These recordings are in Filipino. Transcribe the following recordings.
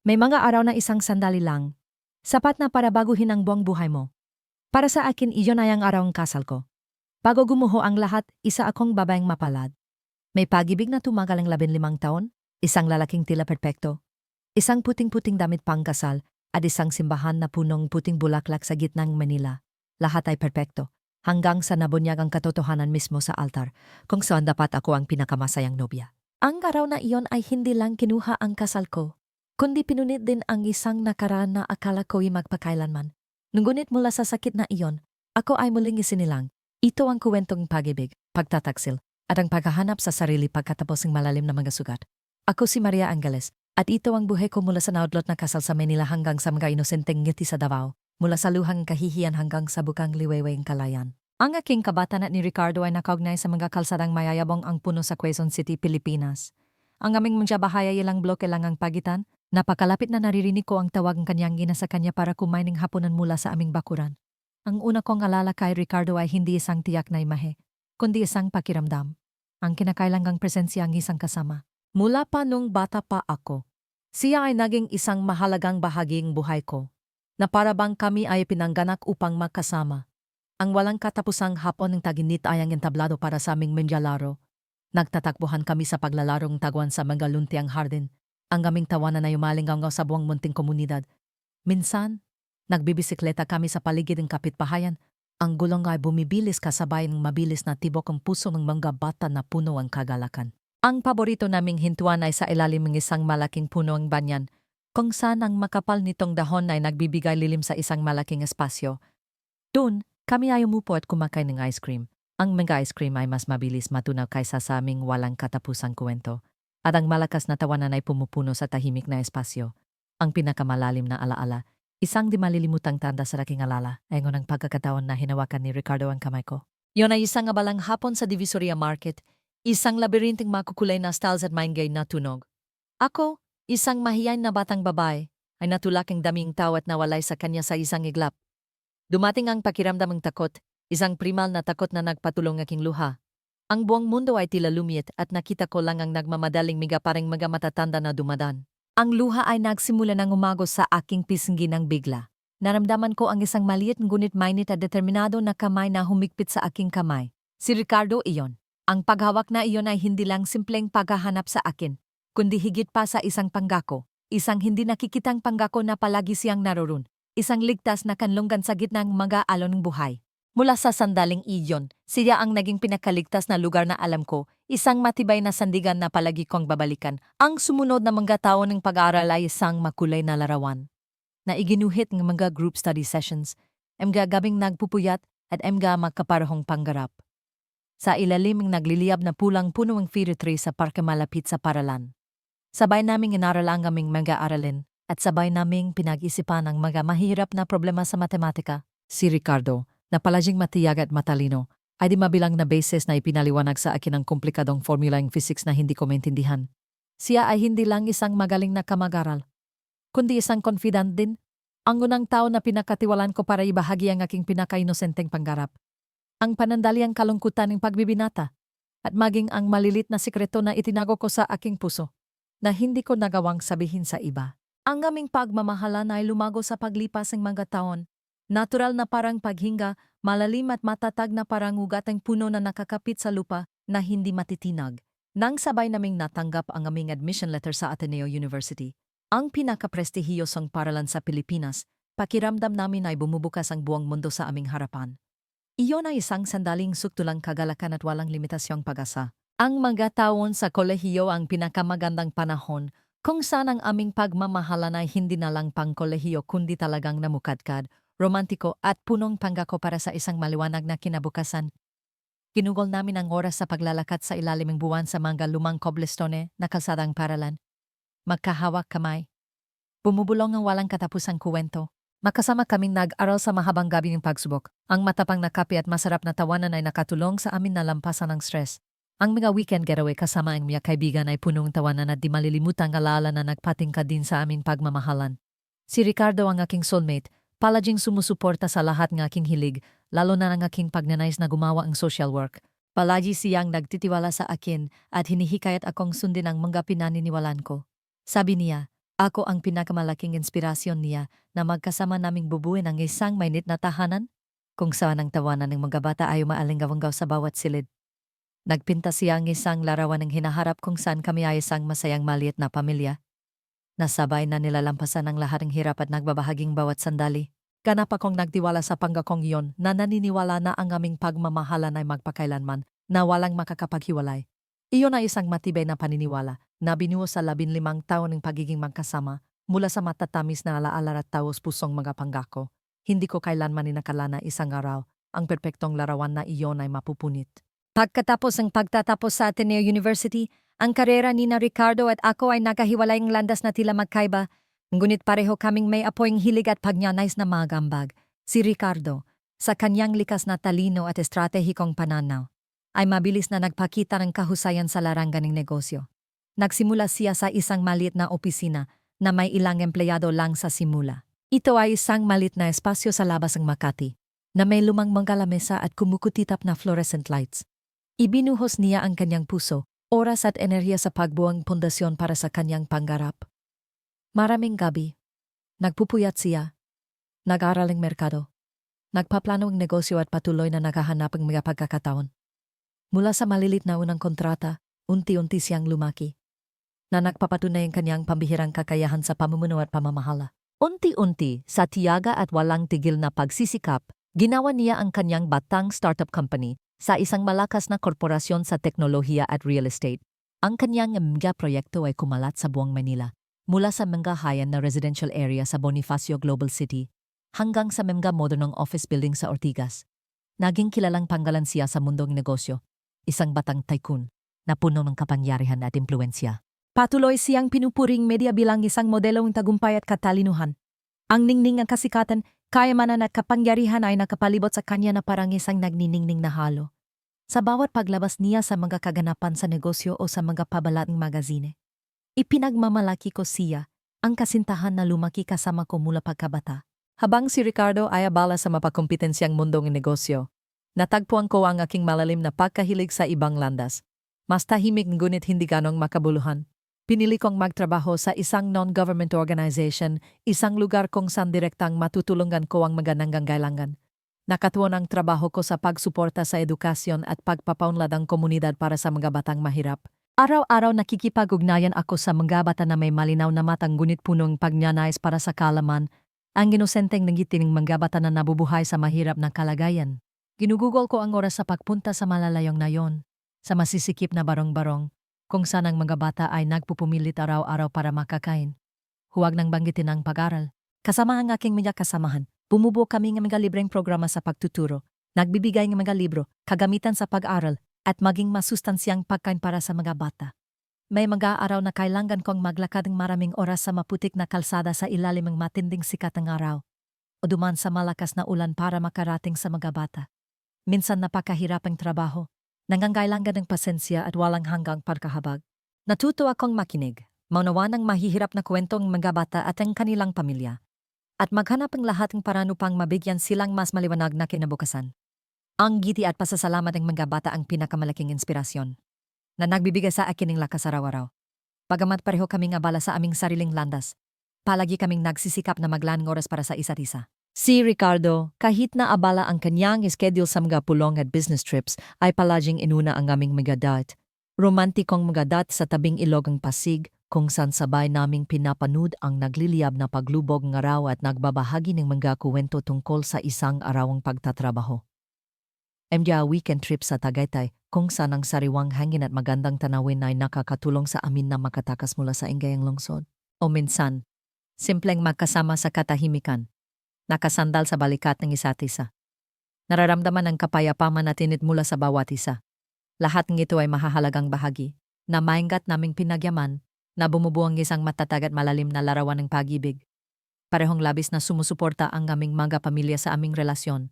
May mga araw na isang sandali lang. Sapat na para baguhin ang buong buhay mo. Para sa akin, iyon ay ang araw ng kasal ko. Bago gumuho ang lahat, isa akong babaeng mapalad. May pag-ibig na tumagal ang 15 taon, isang lalaking tila perpekto, isang puting-puting damit pangkasal, at isang simbahan na punong puting bulaklak sa gitnang Manila. Lahat ay perpekto, hanggang sa nabunyag ang katotohanan mismo sa altar, kung saan dapat ako ang pinakamasayang nobya. Ang araw na iyon ay hindi lang kinuha ang kasal ko, kundi pinunit din ang isang nakaraan na akala ko'y magpakailanman. Ngunit mula sa sakit na iyon, ako ay muling isinilang. Ito ang kwentong pag-ibig, pagtataksil, at ang paghahanap sa sarili pagkatapos ng malalim na mga sugat. Ako si Maria Angeles, at ito ang buhay ko mula sa naudlot na kasal sa Manila hanggang sa mga inosenteng ngiti sa Davao, mula sa luhang kahihiyan hanggang sa bukang liwaywayang kalayan. Ang aking kabataan at ni Ricardo ay nakaugnay sa mga kalsadang mayayabong ang puno sa Quezon City, Pilipinas. Ang aming mga bahaya ilang bloke lang ang pagitan, napakalapit na naririnig ko ang tawag ng kanyang ina sa kanya para kumain ng hapunan mula sa aming bakuran. Ang una kong alala kay Ricardo ay hindi isang tiyak na imahe, kundi isang pakiramdam. Ang kinakailangang presensya ang isang kasama. Mula pa nung bata pa ako, siya ay naging isang mahalagang bahaging buhay ko, na para bang kami ay pinangganak upang magkasama. Ang walang katapusang hapon ng taginit ay ang entablado para sa aming menjalaro. Nagtatakbuhan kami sa paglalarong tagwan sa mga luntiang hardin. Ang aming tawanan ay umalingaw sa buong munting komunidad. Minsan, nagbibisikleta kami sa paligid ng kapitbahayan. Ang gulong ay bumibilis kasabay ng mabilis na tibok ang puso ng mga bata na puno ang kagalakan. Ang paborito naming hintuan ay sa ilalim ng isang malaking puno ng banyan, kung saan ang makapal nitong dahon ay nagbibigay lilim sa isang malaking espasyo. Doon, kami ay umupo at kumakain ng ice cream. Ang mga ice cream ay mas mabilis matunaw kaysa sa aming walang katapusang kwento. At ang malakas na tawanan ay pumupuno sa tahimik na espasyo. Ang pinakamalalim na alaala, isang di malilimutang tanda sa aking alala, ay ngunang pagkakataon na hinawakan ni Ricardo ang kamay ko. Yon ay isang abalang hapon sa Divisoria Market, isang labirinting makukulay na styles at maingay na tunog. Ako, isang mahiyain na batang babae, ay natulak ang daming tao at nawalay sa kanya sa isang iglap. Dumating ang pakiramdam ng takot, isang primal na takot na nagpatulong aking luha. Ang buong mundo ay tila lumiit at nakita ko lang ang nagmamadaling miga parang mga matatanda na dumadan. Ang luha ay nagsimula ng umagos sa aking pisngi ng bigla. Naramdaman ko ang isang maliit ngunit mainit at determinado na kamay na humigpit sa aking kamay. Si Ricardo iyon. Ang paghawak na iyon ay hindi lang simpleng paghahanap sa akin, kundi higit pa sa isang panggako. Isang hindi nakikitang panggako na palagi siyang naroon. Isang ligtas na kanlunggan sa gitna ng mga alon ng buhay. Mula sa sandaling iyon, siya ang naging pinakaligtas na lugar na alam ko, isang matibay na sandigan na palagi kong babalikan. Ang sumunod na mga taon ng pag-aaral ay isang makulay na larawan, na iginuhit ng mga group study sessions, mga gabing nagpupuyat at mga magkaparahong panggarap. Sa ilalim ng nagliliyab na pulang-puno ang feeder tree sa parke malapit sa paralan. Sabay naming inaral ang aming mga aralin, at sabay naming pinag-isipan ang mga mahirap na problema sa matematika. Si Ricardo, na palaging matiyag at matalino, ay di mabilang na basis na ipinaliwanag sa akin ang komplikadong formula ng physics na hindi ko maintindihan. Siya ay hindi lang isang magaling na kamag-aral, kundi isang confident din. Ang unang tao na pinakatiwalaan ko para ibahagi ang aking pinaka-inosenteng pangarap. Ang panandaliang kalungkutan ng pagbibinata, at maging ang malilit na sikreto na itinago ko sa aking puso, na hindi ko nagawang sabihin sa iba. Ang aming pagmamahalan ay lumago sa paglipas ng mga taon. Natural na parang paghinga, malalim at matatag na parang ugatang puno na nakakapit sa lupa na hindi matitinag. Nang sabay naming natanggap ang aming admission letter sa Ateneo University, ang pinakaprestihiyosong paralan sa Pilipinas, pakiramdam namin ay bumubukas ang buong mundo sa aming harapan. Iyon ay isang sandaling suktulang kagalakan at walang limitasyong pag-asa. Ang mga taon sa kolehiyo ang pinakamagandang panahon, kung saan ang aming pagmamahalan ay hindi na lang pang-kolehiyo kundi talagang namukadkad, romantiko at punong panggako para sa isang maliwanag na kinabukasan. Ginugol namin ang oras sa paglalakad sa ilalim ng buwan sa mga lumang cobblestone na kalsadang paralan. Magkahawak kamay. Bumubulong ang walang katapusang kuwento. Makasama kaming nag-aral sa mahabang gabi ng pagsubok. Ang matapang na kape at masarap na tawanan ay nakatulong sa amin na lampasan ang stress. Ang mga weekend getaway kasama ang mga kaibigan ay punong tawanan at di malilimutang alaala na nagpatingkad din sa aming pagmamahalan. Si Ricardo ang aking soulmate, palaging sumusuporta sa lahat ng aking hilig, lalo na ang aking pagnanais na gumawa ang social work. Palagi siyang nagtitiwala sa akin at hinihikayat akong sundin ang mga pinaniniwalaan ko. Sabi niya, Ako ang pinakamalaking inspirasyon niya na magkasama naming bubuin ang isang mainit na tahanan kung saan ang tawanan ng mga bata ay umaalinggaw sa bawat silid. Nagpinta siya ang isang larawan ng hinaharap kung saan kami ay isang masayang maliit na pamilya. Nasabay na nilalampasan ang lahat ng hirap at nagbabahaging bawat sandali. Ganap akong nagtiwala sa panggakong iyon na naniniwala na ang aming pagmamahalan ay magpakailanman na walang makakapaghiwalay. Iyon ay isang matibay na paniniwala na binuo sa 15 taon ng pagiging magkasama mula sa matatamis na alaala at taos pusong mga panggako. Hindi ko kailanman inakala na isang araw ang perpektong larawan na iyon ay mapupunit. Pagkatapos ng pagtatapos sa Ateneo University, ang karera ni na Ricardo at ako ay nakahiwalay ng landas na tila magkaiba, ngunit pareho kaming may apoyng hilig at pagnanais na magambag. Si Ricardo, sa kanyang likas na talino at estratehikong pananaw, ay mabilis na nagpakita ng kahusayan sa larangan ng negosyo. Nagsimula siya sa isang maliit na opisina na may ilang empleyado lang sa simula. Ito ay isang maliit na espasyo sa labas ng Makati, na may lumang mga lamesa at kumukutitap na fluorescent lights. Ibinuhos niya ang kanyang puso, oras at enerhiya sa pagbuang pundasyon para sa kanyang pangarap. Maraming gabi, nagpupuyat siya, nag-aral ng merkado, nagpaplano ng negosyo at patuloy na naghahanap ng mga pagkakataon. Mula sa malilit na unang kontrata, unti-unti siyang lumaki, na nagpapatunay ang kanyang pambihirang kakayahan sa pamumuno at pamamahala. Unti-unti, sa tiyaga at walang tigil na pagsisikap, ginawa niya ang kanyang batang startup company sa isang malakas na korporasyon sa teknolohiya at real estate. Ang kanyang mga proyekto ay kumalat sa buong Manila, mula sa mga high-end na residential area sa Bonifacio Global City hanggang sa mga modernong office building sa Ortigas. Naging kilalang panggalan siya sa mundong negosyo, isang batang tycoon na puno ng kapangyarihan at impluensya. Patuloy siyang pinupuring media bilang isang modelo ng tagumpay at katalinuhan. Ang ningning ang kasikatan, kayamanan at kapangyarihan ay nakapalibot sa kanya na parang isang nagniningning na halo. Sa bawat paglabas niya sa mga kaganapan sa negosyo o sa mga pabalating magazine, ipinagmamalaki ko siya ang kasintahan na lumaki kasama ko mula pagkabata. Habang si Ricardo ay abala sa mapagkompetensyang mundong negosyo, natagpuan ko ang aking malalim na pagkahilig sa ibang landas. Mas tahimik ngunit hindi ganong makabuluhan. Pinili kong magtrabaho sa isang non-government organization, isang lugar kung saan direktang matutulungan ko ang mga nangangailangan. Nakatuon ang trabaho ko sa pagsuporta sa edukasyon at pagpapaunlad ang komunidad para sa mga batang mahirap. Araw-araw nakikipag-ugnayan ako sa mga bata na may malinaw na matang ngunit punong pagnanais para sa kaalaman, ang inosenteng nanggiti ng mga bata na nabubuhay sa mahirap na kalagayan. Ginugugol ko ang oras sa pagpunta sa malalayong nayon, sa masisikip na barong-barong, kung saan ang mga bata ay nagpupumilit araw-araw para makakain. Huwag nang banggitin ang pag-aral. Kasama ang aking mga kasamahan, bumubuo kami ng mga libreng programa sa pagtuturo, nagbibigay ng mga libro, kagamitan sa pag-aral, at maging masustansyang pagkain para sa mga bata. May mga araw na kailangan kong maglakad ng maraming oras sa maputik na kalsada sa ilalim ng matinding sikat ng araw, o duman sa malakas na ulan para makarating sa mga bata. Minsan napakahirap ang trabaho, nangangailangan ng pasensya at walang hanggang pagkahabag. Natuto akong makinig, maunawa ng mahihirap na kwentong mga bata at ang kanilang pamilya, at maghanap ng lahat ng paraan upang mabigyan silang mas maliwanag na kinabukasan. Ang ngiti at pasasalamat ng mga bata ang pinakamalaking inspirasyon na nagbibigay sa akin ng lakas araw-araw. Bagamat pareho kaming abala sa aming sariling landas, palagi kaming nagsisikap na maglaan ng oras para sa isa't isa. Si Ricardo, kahit na abala ang kanyang schedule sa mga pulong at business trips, ay palaging inuna ang aming mga date. Romantikong mga date sa tabing ilog ng Pasig, kung saan sabay naming pinapanood ang nagliliyab na paglubog ng araw at nagbabahagi ng mga kuwento tungkol sa isang arawang pagtatrabaho. Mga weekend trip sa Tagaytay, kung saan ang sariwang hangin at magandang tanawin ay nakakatulong sa amin na makatakas mula sa inggayang lungsod. O minsan, simpleng magkasama sa katahimikan, nakasandal sa balikat ng isa't isa. Nararamdaman ang kapayapaan at init mula sa bawat isa. Lahat ng ito ay mahahalagang bahagi, na maingat naming pinagyaman, na bumubuang isang matatag at malalim na larawan ng pag-ibig. Parehong labis na sumusuporta ang aming mga pamilya sa aming relasyon.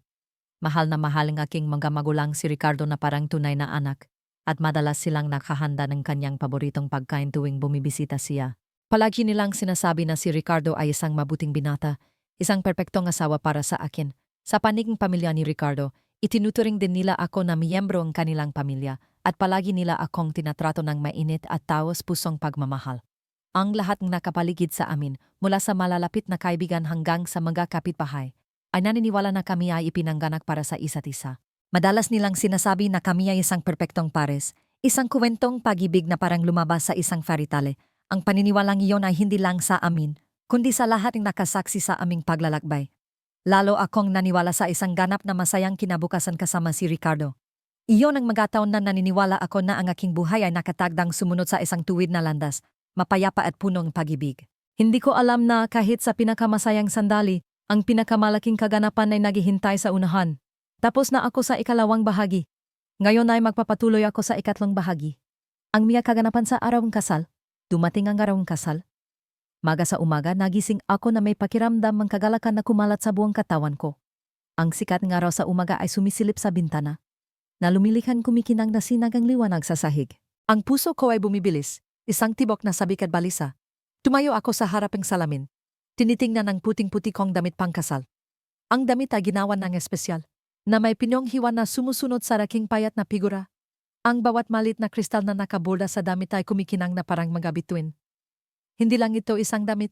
Mahal na mahal ang aking mga magulang si Ricardo na parang tunay na anak, at madalas silang nakahanda ng kanyang paboritong pagkain tuwing bumibisita siya. Palagi nilang sinasabi na si Ricardo ay isang mabuting binata, isang perpektong asawa para sa akin. Sa paniging pamilya ni Ricardo, itinuturing din nila ako na miyembro ng kanilang pamilya at palagi nila akong tinatrato ng mainit at taos pusong pagmamahal. Ang lahat ng nakapaligid sa amin, mula sa malalapit na kaibigan hanggang sa mga kapitbahay, ay naniniwala na kami ay ipinangganak para sa isa't isa. Madalas nilang sinasabi na kami ay isang perpektong pares, isang kwentong pag-ibig na parang lumabas sa isang fairy tale. Ang paniniwalang iyon ay hindi lang sa amin, kundi sa lahat ng nakasaksi sa aming paglalakbay. Lalo akong naniwala sa isang ganap na masayang kinabukasan kasama si Ricardo. Iyon ang mga taon na naniniwala ako na ang aking buhay ay nakatagdang sumunod sa isang tuwid na landas, mapayapa at punong pag-ibig. Hindi ko alam na kahit sa pinakamasayang sandali, ang pinakamalaking kaganapan ay naghihintay sa unahan. Tapos na ako sa ikalawang bahagi. Ngayon ay magpapatuloy ako sa ikatlong bahagi. Ang mga kaganapan sa araw ng kasal. Dumating ang araw ng kasal. Maga sa umaga, nagising ako na may pakiramdam ang kagalakan na kumalat sa buong katawan ko. Ang sikat ng araw sa umaga ay sumisilip sa bintana, na lumilikan kumikinang na sinagang liwanag sa sahig. Ang puso ko ay bumibilis, isang tibok na sabik at balisa. Tumayo ako sa haraping salamin. Tinitingnan ang puting-puti kong damit pangkasal. Ang damit ay ginawa ng espesyal, na may pinyong hiwa na sumusunod sa raking payat na figura. Ang bawat malit na kristal na nakaborda sa damit ay kumikinang na parang mga bituin. Hindi lang ito isang damit,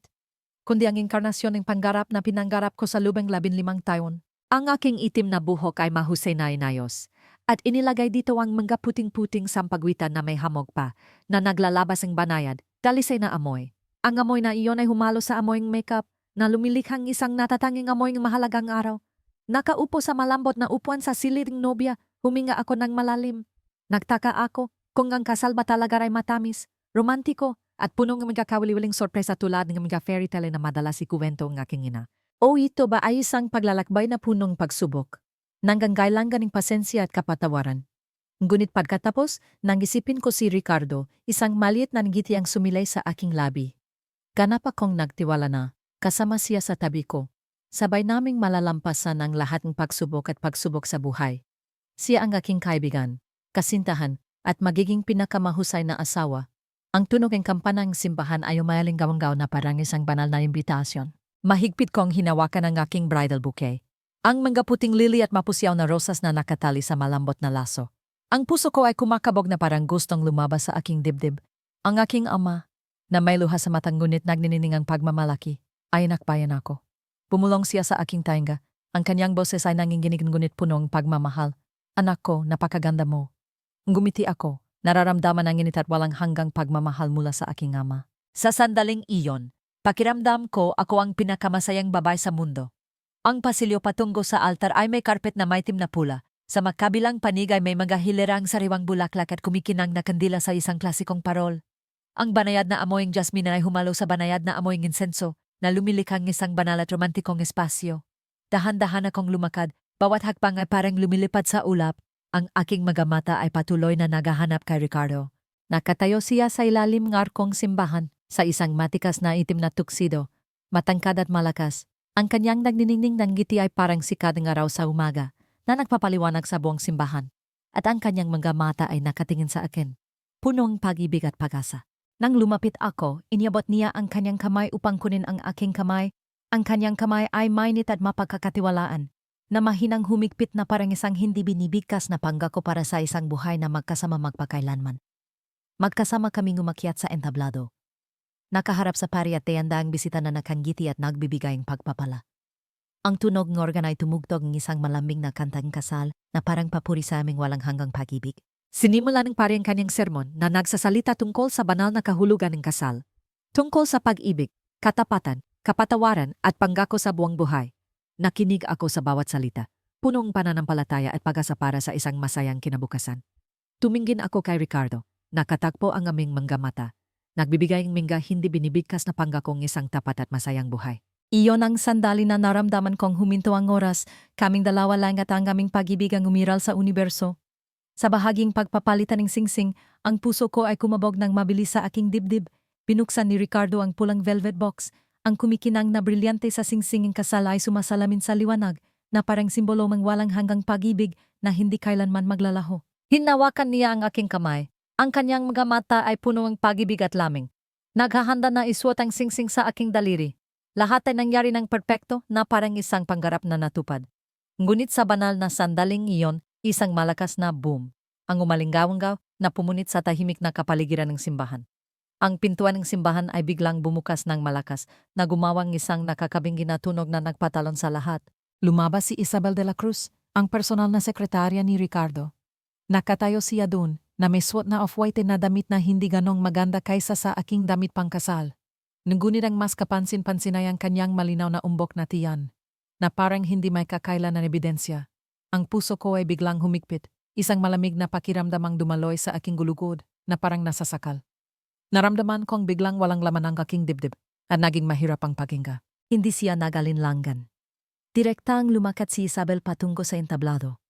kundi ang inkarnasyon ng panggarap na pinanggarap ko sa lubang 15 taon. Ang aking itim na buhok ay mahusay na inayos, at inilagay dito ang mga puting-puting sampagwitan na may hamog pa, na naglalabas ng banayad, dalisay na amoy. Ang amoy na iyon ay humalo sa amoy ng makeup, na lumilikhang isang natatanging amoy ng mahalagang araw. Nakaupo sa malambot na upuan sa silid ng nobya, huminga ako ng malalim. Nagtaka ako kung ang kasal ba talaga ay matamis, romantiko, at punong ng mga kawili-wiling sorpresa tulad ng mga fairy tale na madalas ikuwento ng aking ina. O ito ba ay isang paglalakbay na punong pagsubok? Nanggangailangan ganing pasensya at kapatawaran. Ngunit pagkatapos, nangisipin ko si Ricardo, isang maliit na ngiti ang sumilay sa aking labi. Ganap akong nagtiwala na, kasama siya sa tabi ko. Sabay naming malalampasan ang lahat ng pagsubok at pagsubok sa buhay. Siya ang aking kaibigan, kasintahan, at magiging pinakamahusay na asawa. Ang tunog ng kampana ng simbahan ay umayaling gawanggaw na parang isang banal na imbitasyon. Mahigpit kong hinawakan ang aking bridal bouquet. Ang mga puting lili at mapusyaw na rosas na nakatali sa malambot na laso. Ang puso ko ay kumakabog na parang gustong lumabas sa aking dibdib. Ang aking ama, na may luha sa matang ngunit nagninining ang pagmamalaki, ay nakbayan ako. Pumulong siya sa aking tainga. Ang kanyang boses ay nanginginig ngunit punong pagmamahal. Anak ko, napakaganda mo. Ngumiti ako. Nararamdaman ang init at walang hanggang pagmamahal mula sa aking ama. Sa sandaling iyon, pakiramdam ko ako ang pinakamasayang babae sa mundo. Ang pasilyo patungo sa altar ay may karpet na maitim na pula. Sa magkabilang panig ay may mga hilerang sariwang bulaklak at kumikinang na kandila sa isang klasikong parol. Ang banayad na amoy ng jasmine ay humalo sa banayad na amoy ng insenso na lumilikhang isang banal at romantikong espasyo. Dahan-dahan akong lumakad, bawat hakbang ay parang lumilipad sa ulap. Ang aking mga mata ay patuloy na naghahanap kay Ricardo. Nakatayo siya sa ilalim ng arkong simbahan sa isang matikas na itim na tuksido, matangkad at malakas. Ang kanyang nagniningning ng ngiti ay parang sikat ng araw sa umaga na nagpapaliwanag sa buong simbahan. At ang kanyang mga mata ay nakatingin sa akin, punong pag-ibig at pag-asa. Nang lumapit ako, iniabot niya ang kanyang kamay upang kunin ang aking kamay. Ang kanyang kamay ay mainit at mapagkakatiwalaan, na mahinang humigpit na parang isang hindi binibigkas na pangako para sa isang buhay na magkasama magpakailanman. Magkasama kaming umakyat sa entablado. Nakaharap sa pari at teyanda ang bisita na nakanggiti at nagbibigay ng pagpapala. Ang tunog ng organ ay tumugtog ng isang malambing na kantang kasal na parang papuri sa aming walang hanggang pag-ibig. Sinimula ng pari ang kanyang sermon na nagsasalita tungkol sa banal na kahulugan ng kasal. Tungkol sa pag-ibig, katapatan, kapatawaran at pangako sa buong buhay. Nakinig ako sa bawat salita, punong pananampalataya at pag-asa para sa isang masayang kinabukasan. Tumingin ako kay Ricardo, nakatakpo ang aming mga mata. Nagbibigay ng mga hindi binibigkas na pangakong isang tapat at masayang buhay. Iyon ang sandali na naramdaman kong huminto ang oras, kaming dalawa lang at ang aming pag-ibig ang umiral sa universo. Sa bahaging pagpapalitan ng singsing, ang puso ko ay kumabog ng mabilis sa aking dibdib. Binuksan ni Ricardo ang pulang velvet box. Ang kumikinang na brilyante sa singsinging kasal ay sumasalamin sa liwanag na parang simbolo ng walang hanggang pag-ibig na hindi kailanman maglalaho. Hinawakan niya ang aking kamay. Ang kanyang mga mata ay puno ng pag-ibig at laming. Naghahanda na isuot ang singsing sa aking daliri. Lahat ay nangyari ng perpekto na parang isang panggarap na natupad. Ngunit sa banal na sandaling iyon, isang malakas na boom ang umalinggaw-nggaw na pumunit sa tahimik na kapaligiran ng simbahan. Ang pintuan ng simbahan ay biglang bumukas ng malakas na gumawang isang nakakabingi na tunog na nagpatalon sa lahat. Lumabas si Isabel de la Cruz, ang personal na sekretarya ni Ricardo. Nakatayo siya dun na may suot na off-white na damit na hindi ganong maganda kaysa sa aking damit pangkasal. Ngunit ang mas kapansin-pansin ay ang kanyang malinaw na umbok na tiyan, na parang hindi may kakailan na ebidensya. Ang puso ko ay biglang humigpit, isang malamig na pakiramdam ang dumaloy sa aking gulugod na parang nasasakal. Naramdaman kong biglang walang laman ang aking dibdib at naging mahirap ang paghinga. Hindi siya nagalinlangan. Direktang lumakat si Isabel patungo sa entablado.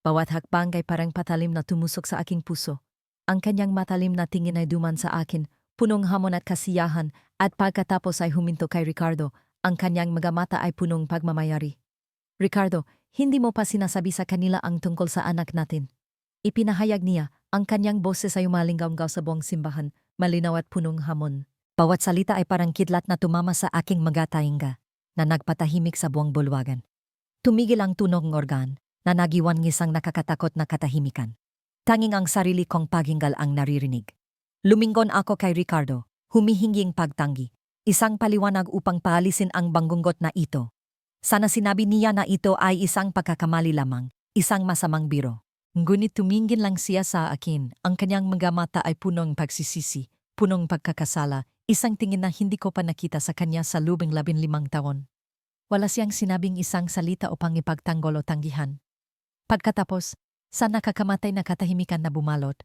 Bawat hakbang ay parang patalim na tumusok sa aking puso. Ang kanyang matalim na tingin ay duman sa akin, punong hamon at kasiyahan, at pagkatapos ay huminto kay Ricardo, ang kanyang mga mata ay punong pagmamayari. Ricardo, hindi mo pa sinasabi sa kanila ang tungkol sa anak natin. Ipinahayag niya, ang kanyang boses ay umalinggaw sa buong simbahan, malinaw at punong hamon. Bawat salita ay parang kidlat na tumama sa aking mga tainga, na nagpatahimik sa buong bulwagan. Tumigil ang tunog ng organ, na nagiwan ng isang nakakatakot na katahimikan. Tanging ang sarili kong paghingal ang naririnig. Lumingon ako kay Ricardo, humihinging pagtanggi, isang paliwanag upang paalisin ang banggungot na ito. Sana sinabi niya na ito ay isang pagkakamali lamang, isang masamang biro. Ngunit tumingin lang siya sa akin, ang kanyang mga mata ay punong pagsisisi, punong pagkakasala, isang tingin na hindi ko pa nakita sa kanya sa lubing 15 taon. Wala siyang sinabing isang salita upang ipagtanggol o tanggihan. Pagkatapos, sa nakakamatay na katahimikan na bumalot,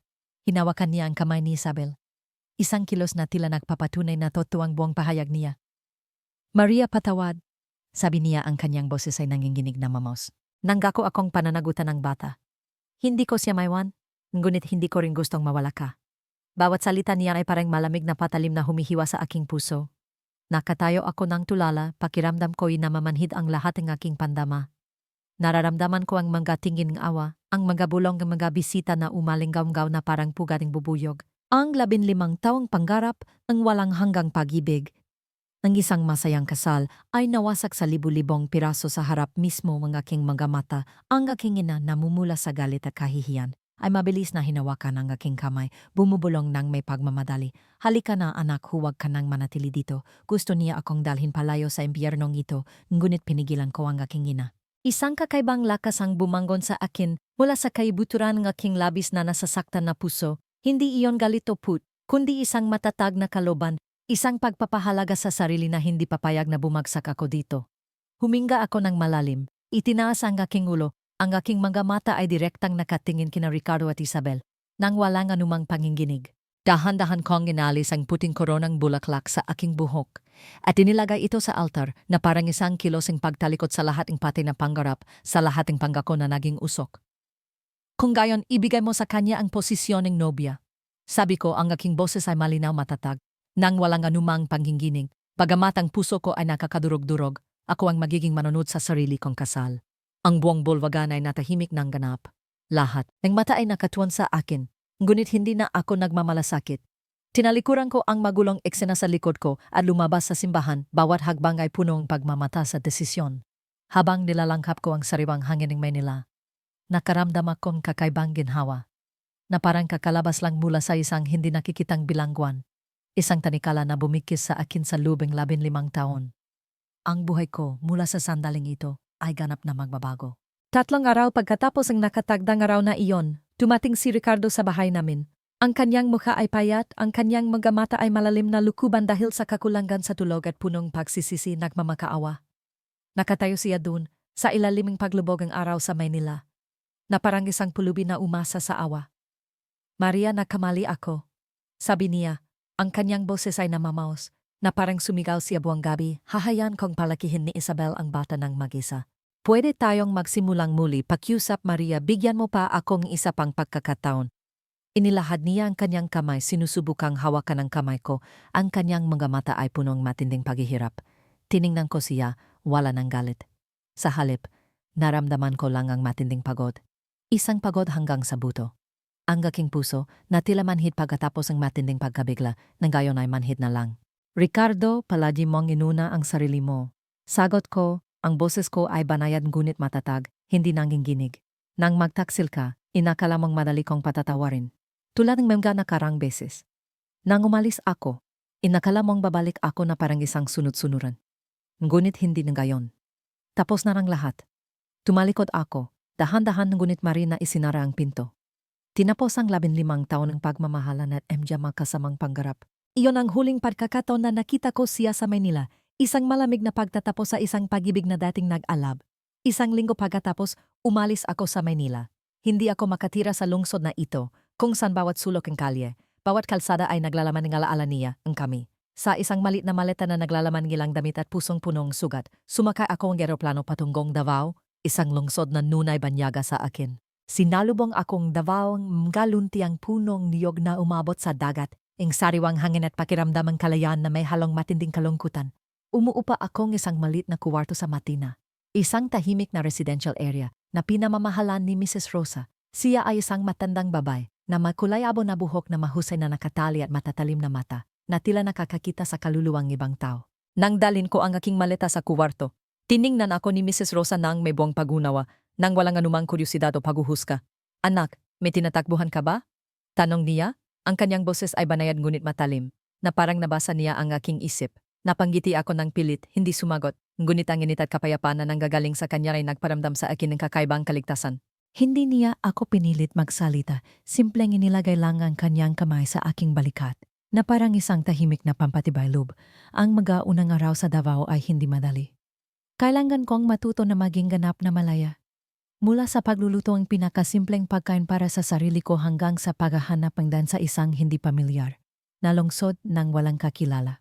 hinawakan niya ang kamay ni Isabel. Isang kilos na tila nagpapatunay na totoo ang buong pahayag niya. Maria, patawad, sabi niya, ang kanyang boses ay nanginginig na mamaus. Nanggako akong pananagutan ng bata. Hindi ko siya maiwan, ngunit hindi ko rin gustong mawala ka. Bawat salita niya ay parang malamig na patalim na humihiwa sa aking puso. Nakatayo ako ng tulala, pakiramdam ko'y namamanhid ang lahat ng aking pandama. Nararamdaman ko ang mga tingin ng awa, ang mga bulong ng mga bisita na umalinggaw-gaw na parang pugating bubuyog. Ang 15 taong pangarap ng walang hanggang pag-ibig ng isang masayang kasal ay nawasak sa libu-libong piraso sa harap mismo ng aking mga mata. Ang aking ina, namumula sa galit at kahihiyan, ay mabilis na hinawakan ang aking kamay, bumubulong ng may pagmamadali. Halika na anak, huwag ka nang manatili dito. Gusto niya akong dalhin palayo sa impyernong ito, ngunit pinigilan ko ang aking ina. Isang kakaibang lakas ang bumanggon sa akin mula sa kaibuturan ng aking labis na nasasaktan na puso. Hindi iyon galit o put, kundi isang matatag na kaloban, isang pagpapahalaga sa sarili na hindi papayag na bumagsak ako dito. Huminga ako ng malalim, itinaas ang aking ulo, ang aking mga mata ay direktang nakatingin kina Ricardo at Isabel, nang walang anumang panginginig. Dahan-dahan kong inalis ang puting koronang bulaklak sa aking buhok at inilagay ito sa altar na parang isang kilosing pagtalikod sa lahat ng pati na pangarap, sa lahat ng pangako na naging usok. Kung gayon, ibigay mo sa kanya ang posisyon ng nobya. Sabi ko, ang aking boses ay malinaw matatag, nang walang anumang panghingining. Bagamat ang puso ko ay nakakadurog-durog, ako ang magiging manunod sa sarili kong kasal. Ang buong bulwagan ay natahimik ng ganap. Lahat ng mata ay nakatuon sa akin, ngunit hindi na ako nagmamalasakit. Tinalikuran ko ang magulong eksena sa likod ko at lumabas sa simbahan, bawat hagbang ay punong pagmamata sa desisyon. Habang nilalangkap ko ang sariwang hangin ng Maynila, nakaramdam akong kakaibang ginhawa, na parang kakalabas lang mula sa isang hindi nakikitang bilangguan. Isang tanikala na bumikis sa akin sa lubing 15 taon. Ang buhay ko mula sa sandaling ito ay ganap na magbabago. 3 araw pagkatapos ang nakatagdang araw na iyon, dumating si Ricardo sa bahay namin. Ang kanyang mukha ay payat, ang kanyang mga mata ay malalim na lukuban dahil sa kakulangan sa tulog at punong pagsisisi nagmamakaawa. Nakatayo siya dun, sa ilaliming paglubog ng araw sa Maynila, na parang isang pulubi na umasa sa awa. Maria, nakamali ako, sabi niya. Ang kanyang boses ay namamaos, na parang sumigaw siya buong gabi. Hahayan kong palakihin ni Isabel ang bata ng mag-isa. Pwede tayong magsimulang muli, pakiusap Maria, bigyan mo pa akong isa pang pagkakataon. Inilahad niya ang kanyang kamay, sinusubukang hawakan ang kamay ko, ang kanyang mga mata ay punong matinding paghihirap. Tiningnan ko siya, wala ng galit. Sa halip, naramdaman ko lang ang matinding pagod. Isang pagod hanggang sa buto. Ang aking puso na tila manhid pagkatapos ang matinding pagkabigla, nang gayon ay manhid na lang. Ricardo, palagi mong inuna ang sarili mo. Sagot ko, ang boses ko ay banayad ngunit matatag, hindi nangginginig. Nang magtaksil ka, inakala mong madali kong patatawarin. Tulad ng mga nakarang beses. Nang umalis ako, inakala mong babalik ako na parang isang sunod-sunuran. Ngunit hindi na gayon. Tapos na ang lahat. Tumalikod ako, dahan-dahan ngunit marina isinara ang pinto. Tinapos ang 15 taon ng pagmamahalan at MJ magkasamang pangarap. Iyon ang huling pagkakataon na nakita ko siya sa Manila, isang malamig na pagtatapos sa isang pag-ibig na dating nag-alab. Isang linggo pagkatapos, umalis ako sa Manila. Hindi ako makatira sa lungsod na ito, kung saan bawat sulok ng kalye, bawat kalsada ay naglalaman ng alaala niya, ang kami. Sa isang malit na maleta na naglalaman ng ilang damit at pusong-punong sugat, sumakay ako ng eroplano patungong Davao, isang lungsod na nunay banyaga sa akin. Sinalubong akong Davao ng galuntiang punong niyog na umabot sa dagat, ang sariwang hangin at pakiramdam ng kalayaan na may halong matinding kalungkutan. Umuupa akong isang malit na kuwarto sa Matina, isang tahimik na residential area na pinamamahalan ni Mrs. Rosa. Siya ay isang matandang babay na makulay-abo na buhok na mahusay na nakatali at matatalim na mata na tila nakakakita sa kaluluwang ibang tao. Nang dalin ko ang aking maleta sa kuwarto, tiningnan ako ni Mrs. Rosa nang may buong pagunawa, nang walang anumang kuryosidad o paghuhusga. Anak, may tinatakbuhan ka ba? Tanong niya. Ang kanyang boses ay banayad ngunit matalim, na parang nabasa niya ang aking isip. Napanggiti ako ng pilit, hindi sumagot, ngunit ang init at kapayapaan na nanggagaling sa kanya ay nagparamdam sa akin ng kakaibang kaligtasan. Hindi niya ako pinilit magsalita, simpleng inilagay lang ang kanyang kamay sa aking balikat, na parang isang tahimik na pampatibay loob. Ang mag-aunang araw sa Davao ay hindi madali. Kailangan kong matuto na maging ganap na malaya. Mula sa pagluluto ang pinakasimpleng pagkain para sa sarili ko hanggang sa paghahanap ng daan sa isang hindi pamilyar, na lungsod ng walang kakilala.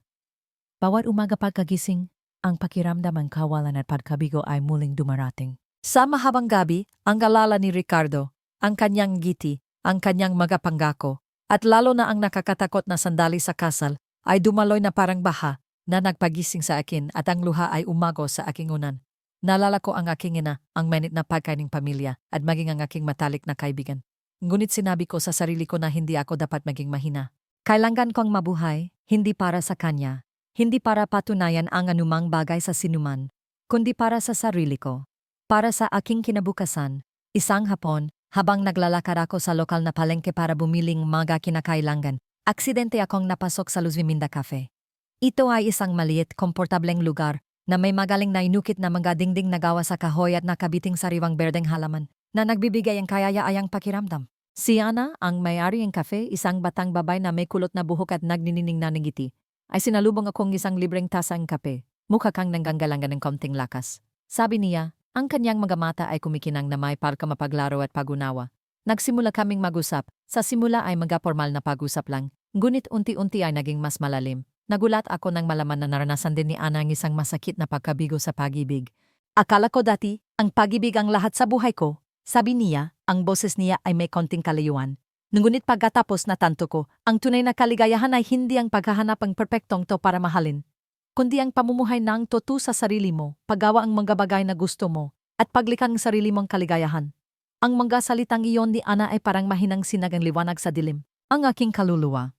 Bawat umaga pagkagising, ang pakiramdam ng kawalan at pagkabigo ay muling dumarating. Sa mahabang gabi, ang alala ni Ricardo, ang kanyang ngiti, ang kanyang mga panggako, at lalo na ang nakakatakot na sandali sa kasal, ay dumaloy na parang baha na nagpagising sa akin at ang luha ay umago sa aking unan. Naalala ko ang aking ina, ang mainit na pagkain ng pamilya at maging ang aking matalik na kaibigan. Ngunit sinabi ko sa sarili ko na hindi ako dapat maging mahina. Kailangan kong mabuhay, hindi para sa kanya, hindi para patunayan ang anumang bagay sa sinuman, kundi para sa sarili ko. Para sa aking kinabukasan, isang hapon, habang naglalakad ako sa lokal na palengke para bumiling mga kinakailangan, aksidente akong napasok sa Luzviminda Cafe. Ito ay isang maliit, komportableng lugar na may magaling na inukit na mga dingding na gawa sa kahoy at nakabiting sariwang berdeng halaman na nagbibigay ang kayaya-ayang pakiramdam. Si Ana, ang may-ari ng cafe, isang batang babay na may kulot na buhok at nagninining na ngiti, ay sinalubong akong isang libreng tasa ng kape, mukha kang nangganggalangan ng konting lakas. Sabi niya, ang kanyang mga mata ay kumikinang na may mapaglaro at pagunawa. Nagsimula kaming mag-usap, sa simula ay mga formal na pag-usap lang, ngunit unti-unti ay naging mas malalim. Nagulat ako nang malaman na naranasan din ni Ana ang isang masakit na pagkabigo sa pag-ibig. Akala ko dati, ang pag-ibig ang lahat sa buhay ko. Sabi niya, ang boses niya ay may konting kalayuan. Ngunit pagkatapos natanto ko, ang tunay na kaligayahan ay hindi ang paghahanap ng perpektong to para mahalin, kundi ang pamumuhay ng totoo sa sarili mo, paggawa ang mga bagay na gusto mo, at paglikang sarili mong kaligayahan. Ang mga salitang iyon ni Ana ay parang mahinang sinagang liwanag sa dilim. Ang aking kaluluwa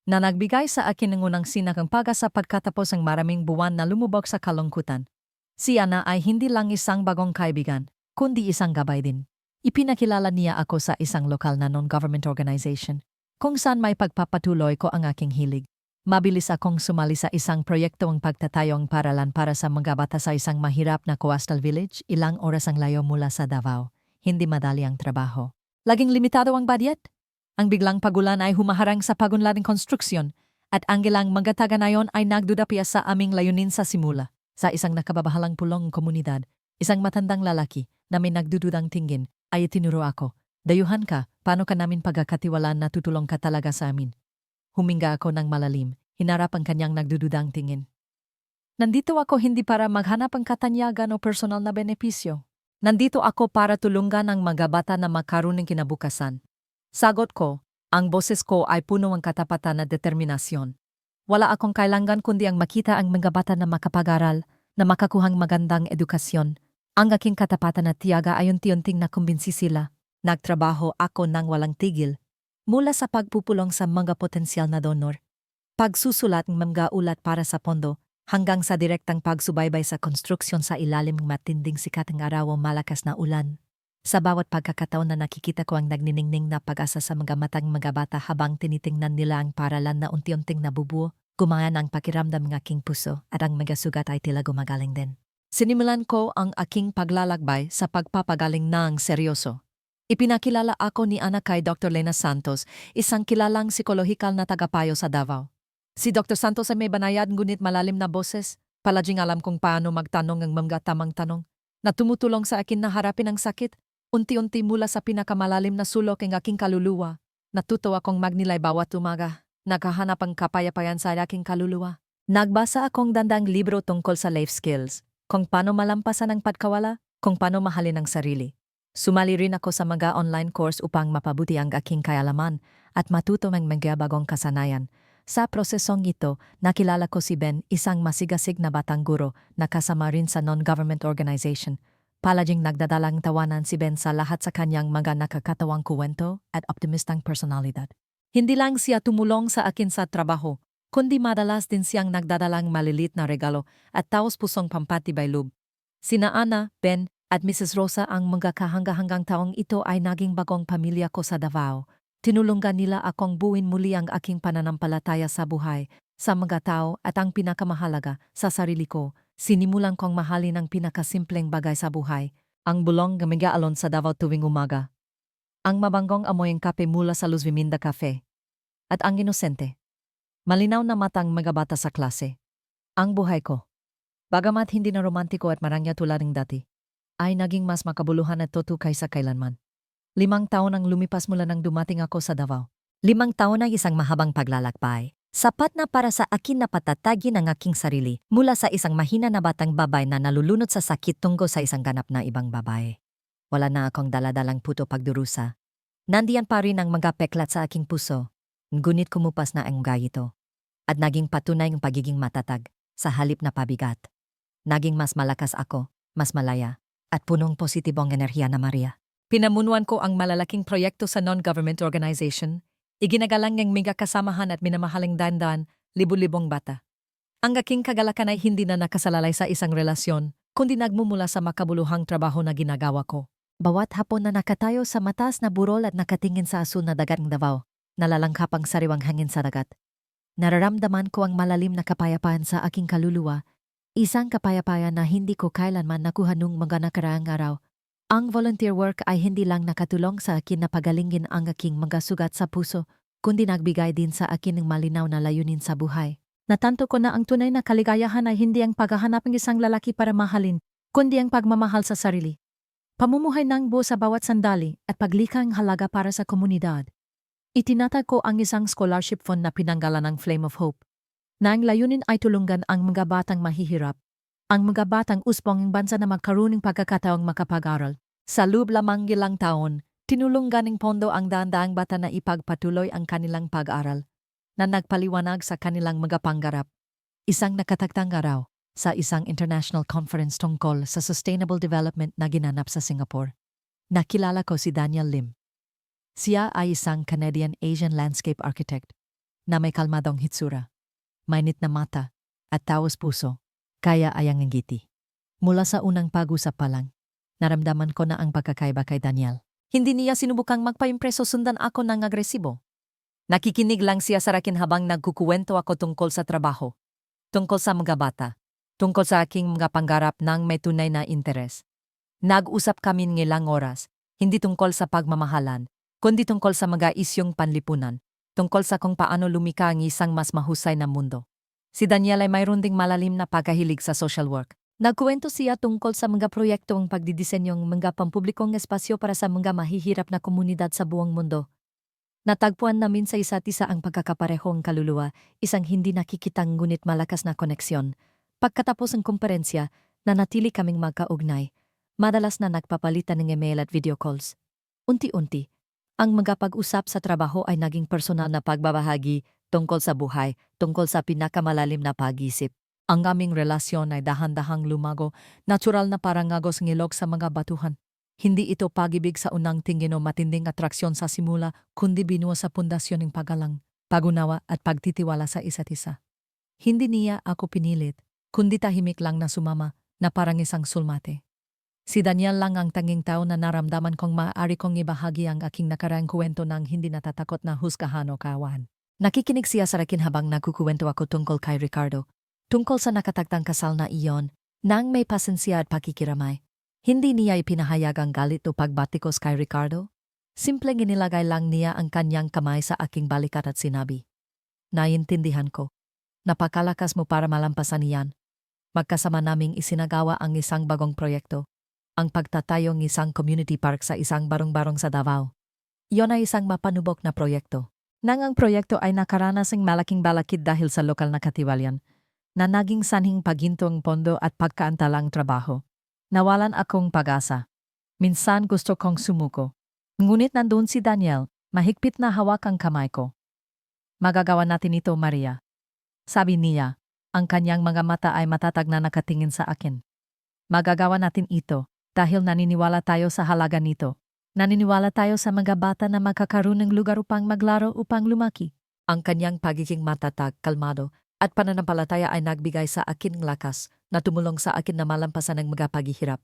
na nagbigay sa akin ng unang sinakang pag-asa pagkatapos ng maraming buwan na lumubog sa kalungkutan. Si Ana ay hindi lang isang bagong kaibigan, kundi isang gabay din. Ipinakilala niya ako sa isang lokal na non-government organization, kung saan may pagpapatuloy ko ang aking hilig. Mabilis akong sumali sa isang proyektong pagtatayong paralan para sa mga bata sa isang mahirap na coastal village, ilang oras ang layo mula sa Davao. Hindi madali ang trabaho. Laging limitado ang budget. Ang biglang pagulan ay humaharang sa pagunlading konstruksyon at ang ilang mga taga na yon ay nagdudapiya sa aming layunin sa simula. Sa isang nakababahalang pulong komunidad, isang matandang lalaki na may nagdududang tingin ay itinuro ako. Dayuhan ka, paano ka namin pagkakatiwalaan na tutulong ka talaga sa amin? Huminga ako ng malalim, hinarap ang kanyang nagdududang tingin. Nandito ako hindi para maghanap ng katanyagan o personal na benepisyo. Nandito ako para tulungan ang mga bata na magkaroon ng kinabukasan. Sagot ko, ang boses ko ay puno ng katapatan at determinasyon. Wala akong kailangan kundi ang makita ang mga bata na makapag-aral, na makakuhang magandang edukasyon. Ang aking katapatan at tiyaga ay unti-unting nakumbinsi sila. Nagtrabaho ako nang walang tigil. Mula sa pagpupulong sa mga potensyal na donor, pagsusulat ng mga ulat para sa pondo, hanggang sa direktang pagsubaybay sa konstruksyon sa ilalim ng matinding sikat ng araw o malakas na ulan. Sa bawat pagkakataon na nakikita ko ang nagniningning na pag-asa sa mga matang mga bata habang tinitingnan nila ang paralan na unti-unting nabubuo, gumaan ang pakiramdam ng aking puso at ang mga sugat ay tila gumagaling din. Sinimulan ko ang aking paglalakbay sa pagpapagaling ng seryoso. Ipinakilala ako ni Ana kay Dr. Lena Santos, isang kilalang psikolohikal na tagapayo sa Davao. Si Dr. Santos ay may banayad ngunit malalim na boses, palaging alam kung paano magtanong ng mga tamang tanong, na tumutulong sa akin na harapin ang sakit, unti-unti mula sa pinakamalalim na sulok ng aking kaluluwa. Natuto akong magnilay bawat umaga, naghahanap ang kapayapayan sa aking kaluluwa. Nagbasa akong dandang libro tungkol sa life skills, kung paano malampasan ang pagkawala, kung paano mahalin ang sarili. Sumali rin ako sa mga online course upang mapabuti ang aking kaalaman at matuto ng mga bagong kasanayan. Sa prosesong ito, nakilala ko si Ben, isang masigasig na batang guro na kasama rin sa non-government organization. Palaging nagdadalang tawanan si Ben sa lahat sa kanyang mga nakakatawang kuwento at optimistang personalidad. Hindi lang siya tumulong sa akin sa trabaho, kundi madalas din siyang nagdadalang malilit na regalo at taos-pusong pampatibay loob. Sina Ana, Ben, at Mrs. Rosa ang mga kahanggang-hanggang taong ito ay naging bagong pamilya ko sa Davao. Tinulungan nila akong buuin muli ang aking pananampalataya sa buhay, sa mga tao at ang pinakamahalaga, sa sarili ko. Sinimulan kong mahalin ang pinakasimpleng bagay sa buhay, ang bulong na mag-aalon sa Davao tuwing umaga. Ang mabanggong amoy ng kape mula sa Luz Viminda Cafe. At ang inosente. Malinaw na matang mga bata sa klase. Ang buhay ko. Bagamat hindi na romantiko at marangya tulad ng dati, ay naging mas makabuluhan at totoo kaysa kailanman. 5 taon ang lumipas mula nang dumating ako sa Davao. 5 taon ay isang mahabang paglalakbay. Sapat na para sa akin na patatagin ang aking sarili mula sa isang mahina na batang babae na nalulunod sa sakit tungkol sa isang ganap na ibang babae. Wala na akong daladalang puto pagdurusa. Nandiyan pa rin ang mga peklat sa aking puso, ngunit kumupas na ang gayito. At naging patunay ng pagiging matatag sa halip na pabigat. Naging mas malakas ako, mas malaya, at punong positibong enerhiya na Maria. Pinamunuan ko ang malalaking proyekto sa non-government organization, iginagalang ng mga kasamahan at minamahaling dandan, libu-libong bata. Ang aking kagalakan ay hindi na nakasalalay sa isang relasyon, kundi nagmumula sa makabuluhang trabaho na ginagawa ko. Bawat hapon na nakatayo sa mataas na burol at nakatingin sa asul na dagat ng Davao, nalalangkap ang sariwang hangin sa dagat. Nararamdaman ko ang malalim na kapayapaan sa aking kaluluwa, isang kapayapaan na hindi ko kailanman nakuha nung mga nakaraang araw. Ang volunteer work ay hindi lang nakatulong sa akin na pagalingin ang aking mga sugat sa puso, kundi nagbigay din sa akin ng malinaw na layunin sa buhay. Natanto ko na ang tunay na kaligayahan ay hindi ang paghahanap ng isang lalaki para mahalin, kundi ang pagmamahal sa sarili. Pamumuhay ng buo sa bawat sandali at paglikang halaga para sa komunidad. Itinatag ko ang isang scholarship fund na pinanggalan ng Flame of Hope, na ang layunin ay tulungan ang mga batang mahihirap, ang mga batang usbong ng bansa na magkaroon ng pagkakataong makapag-aral. Sa loob lamang ilang taon, tinulungan ng pondo ang daan-daang bata na ipagpatuloy ang kanilang pag-aral, na nagpaliwanag sa kanilang mga pangarap. Isang nakataktang araw, sa isang international conference tungkol sa sustainable development na ginanap sa Singapore, nakilala ko si Daniel Lim. Siya ay isang Canadian-Asian landscape architect na may kalmadong hitsura, mainit na mata, at taos puso, kaya ayang ngiti. Mula sa unang pag-usap pa lang, naramdaman ko na ang pagkakaiba kay Daniel. Hindi niya sinubukang magpa-impreso sundan ako ng agresibo. Nakikinig lang siya sa akin habang nagkukuwento ako tungkol sa trabaho, tungkol sa mga bata, tungkol sa aking mga pangarap ng may tunay na interes. Nag-usap kami ng ilang oras, hindi tungkol sa pagmamahalan, kundi tungkol sa mga isyong panlipunan, tungkol sa kung paano lumika ang isang mas mahusay na mundo. Si Daniel ay mayroon ding malalim na pagkahilig sa social work. Nagkuwento siya tungkol sa mga proyektong pagdidisenyong mga pampublikong espasyo para sa mga mahihirap na komunidad sa buong mundo. Natagpuan namin sa isa't isa ang pagkakaparehong kaluluwa, isang hindi nakikitang ngunit malakas na koneksyon. Pagkatapos ng kumperensya, nanatili kaming magkaugnay, madalas na nagpapalitan ng email at video calls. Unti-unti, ang mga pag-usap sa trabaho ay naging personal na pagbabahagi tungkol sa buhay, tungkol sa pinakamalalim na pag-isip. Ang aming relasyon ay dahan-dahang lumago, natural na parang agos ngilog sa mga batuhan. Hindi ito pag-ibig sa unang tingin o matinding atraksyon sa simula, kundi binuo sa pundasyon ng pagalang, pagunawa at pagtitiwala sa isa't isa. Hindi niya ako pinilit, kundi tahimik lang na sumama, na parang isang sulmate. Si Daniel lang ang tanging tao na naramdaman kong maaari kong ibahagi ang aking nakaraang kwento ng hindi natatakot na husgahan o kawan. Nakikinig siya sa akin habang nagkukuwento ako tungkol kay Ricardo. Tungkol sa nakatagtang kasal na iyon, nang may pasensya at pakikiramay. Hindi niya ipinahayag ang galit o pagbatikos kay Ricardo. Simpleng inilagay lang niya ang kanyang kamay sa aking balikat at sinabi, "Naiintindihan ko. Napakalakas mo para malampasan iyan. Magkasama naming isinagawa ang isang bagong proyekto, ang pagtatayong isang community park sa isang barong-barong sa Davao. Iyon ay isang mapanubok na proyekto. Nang ang proyekto ay nakaranas ng malaking balakid dahil sa lokal na katiwalian, na naging sanhing paghintong pondo at pagkaantalang trabaho. Nawalan akong pag-asa. Minsan gusto kong sumuko. Ngunit nandun si Daniel, mahigpit na hawak ang kamay ko. "Magagawa natin ito, Maria," sabi niya. Ang kanyang mga mata ay matatag na nakatingin sa akin. "Magagawa natin ito dahil naniniwala tayo sa halaga nito. Naniniwala tayo sa mga bata na magkakaroon ng lugar upang maglaro upang lumaki." Ang kanyang pagiging matatag, kalmado, at pananampalataya ay nagbigay sa akin ng lakas na tumulong sa akin na malampasan ang mga paghihirap.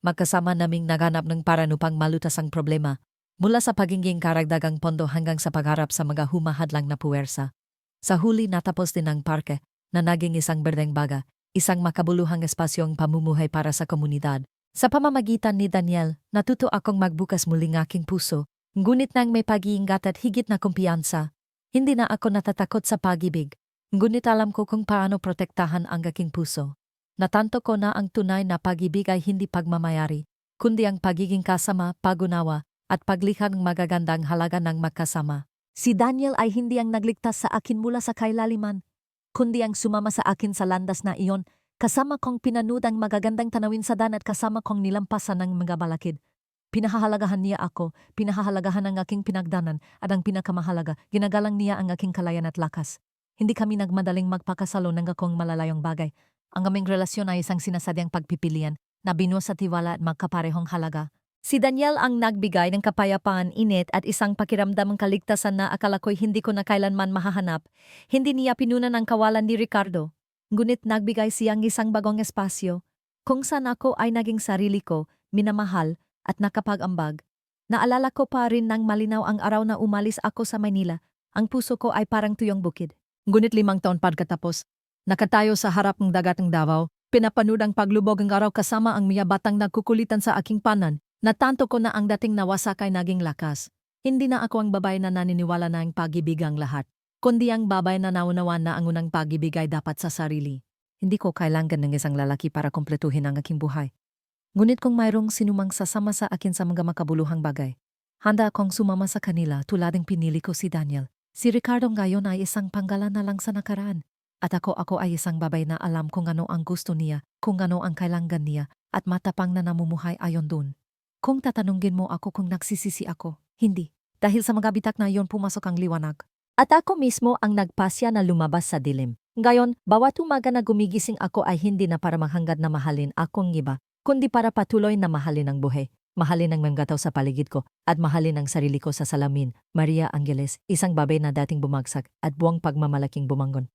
Magkasama naming naghanap ng paraan upang malutas ang problema, mula sa pagiging karagdagang pondo hanggang sa pagharap sa mga humahadlang na puwersa. Sa huli natapos din ang parke, na naging isang berdeng baga, isang makabuluhang espasyong pamumuhay para sa komunidad. Sa pamamagitan ni Daniel, natuto akong magbukas muling aking puso, ngunit nang may pag-iingat at higit na kumpiyansa. Hindi na ako natatakot sa pag-ibig, ngunit alam ko kung paano protektahan ang aking puso. Natanto ko na ang tunay na pag-ibig ay hindi pagmamayari, kundi ang pagiging kasama, pag-unawa, at paglikha ng magagandang halaga ng magkasama. Si Daniel ay hindi ang nagligtas sa akin mula sa kailaliman, kundi ang sumama sa akin sa landas na iyon, kasama kong pinanood ang magagandang tanawin sa dan at kasama kong nilampasan ng mga balakid. Pinahahalagahan niya ako, pinahahalagahan ang aking pinagdanan, at ang pinakamahalaga, ginagalang niya ang aking kalayan at lakas. Hindi kami nagmadaling magpakasalo ng akong malalayong bagay. Ang aming relasyon ay isang sinasadyang pagpipilian na binuo sa tiwala at magkaparehong halaga. Si Daniel ang nagbigay ng kapayapaan, init at isang pakiramdam ng kaligtasan na akala ko'y hindi ko na kailanman mahahanap. Hindi niya pinunan ang kawalan ni Ricardo, ngunit nagbigay siyang isang bagong espasyo, kung saan ako ay naging sarili ko, minamahal at nakapag-ambag. Naalala ko pa rin nang malinaw ang araw na umalis ako sa Maynila, ang puso ko ay parang tuyong bukid. Ngunit 5 taon pagkatapos, nakatayo sa harap ng dagat ng Davao, pinapanood ang paglubog ng araw kasama ang mga batang nagkukulitan sa aking panan. Natanto ko na ang dating nawasak ay naging lakas. Hindi na ako ang babae na naniniwala na ang pag-ibig ang lahat, kundi ang babae na naunawan na ang unang pag-ibig ay dapat sa sarili. Hindi ko kailangan ng isang lalaki para kumpletuhin ang aking buhay. Ngunit kung mayroong sinumang sasama sa akin sa mga makabuluhang bagay, handa akong sumama sa kanila tulad ng pinili ko si Daniel. Si Ricardo ngayon ay isang panggalan na lang sa nakaraan. At ako ay isang babae na alam kung ano ang gusto niya, kung ano ang kailangan niya, at matapang na namumuhay ayon dun. Kung tatanungin mo ako kung nagsisisi ako, hindi. Dahil sa mga bitak na iyon pumasok ang liwanag. At ako mismo ang nagpasya na lumabas sa dilim. Ngayon, bawat umaga na gumigising ako ay hindi na para maghangad na mahalin akong iba, kundi para patuloy na mahalin ang buhay. Mahalin ang mga tao sa paligid ko, at mahalin ang sarili ko sa salamin. Maria Angeles, isang babae na dating bumagsak at buwang pagmamalaking bumangon.